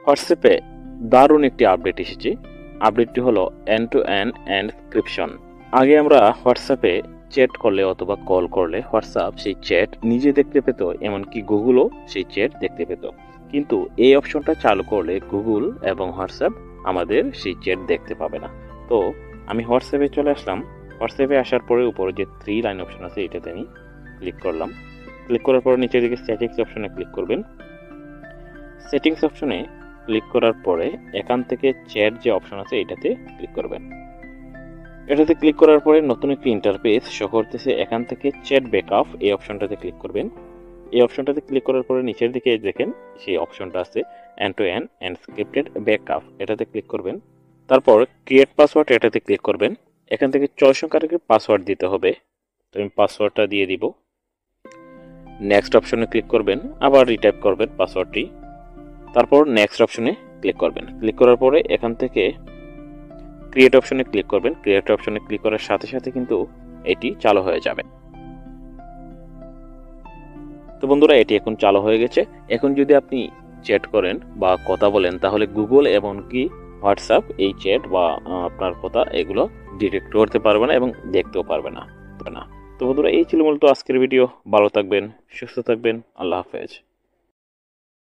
হোয়াটসঅ্যাপে দারুণ একটি আপডেট এসেছে। আপডেটটি হলো এন্ড টু এন্ড এনক্রিপশন। আগে আমরা হোয়াটসঅ্যাপে চ্যাট করলে অথবা কল করলে হোয়াটসঅ্যাপ সেই চ্যাট নিজে দেখতে পেত, এমনকি গুগলও সেই চ্যাট দেখতে পেত। কিন্তু এই অপশনটা চালু করলে গুগল এবং হোয়াটসঅ্যাপ আমাদের সেই চ্যাট দেখতে পাবে না। তো আমি হোয়াটসঅ্যাপে চলে আসলাম। হোয়াটসঅ্যাপে আসার পরে উপরে যে 3 লাইন অপশন আছে এটাতে আমি ক্লিক করলাম। ক্লিক করার পর নিচের দিকে সেটিংস অপশনে ক্লিক করবেন। সেটিংস অপশনে ক্লিক করার পরে এখান থেকে চ্যাট যে অপশন আছে এটাতে ক্লিক করবেন। এটাতে ক্লিক করার পরে নতুন একটি ইন্টারফেস শো করতেছে। এখান থেকে চ্যাট ব্যাকআপ এই অপশনটাতে ক্লিক করবেন। এই অপশনটাতে ক্লিক করার পরে নিচের দিকে দেখেন সেই অপশনটা আছে end to end encrypted backup, এটাতে ক্লিক করবেন। তারপর ক্রিয়েট পাসওয়ার্ড এটাতে ক্লিক করবেন। এখান থেকে 6 সংখ্যার একটি পাসওয়ার্ড দিতে হবে। তো আমি পাসওয়ার্ডটা দিয়ে দিব। নেক্সট অপশনে ক্লিক করবেন, আবার রিটাইপ করবেন পাসওয়ার্ডটি। তারপর নেক্সট অপশনে ক্লিক করবেন। ক্লিক করার পরে এখান থেকে ক্রিয়েট অপশনে ক্লিক করবেন। ক্রিয়েট অপশনে ক্লিক করার সাথে সাথে কিন্তু এটি চালু হয়ে যাবে। তো বন্ধুরা, এটি এখন চালু হয়ে গেছে। এখন যদি আপনি চ্যাট করেন বা কথা বলেন তাহলে গুগল এমনকি হোয়াটসঅ্যাপ এই চ্যাট বা আপনার কথা এগুলো ডিটেক্ট করতে পারবে না এবং দেখতেও পারবে না। তো বন্ধুরা, এই ছিল মূলত আজকের ভিডিও। ভালো থাকবেন, সুস্থ থাকবেন। আল্লাহ হাফেজ।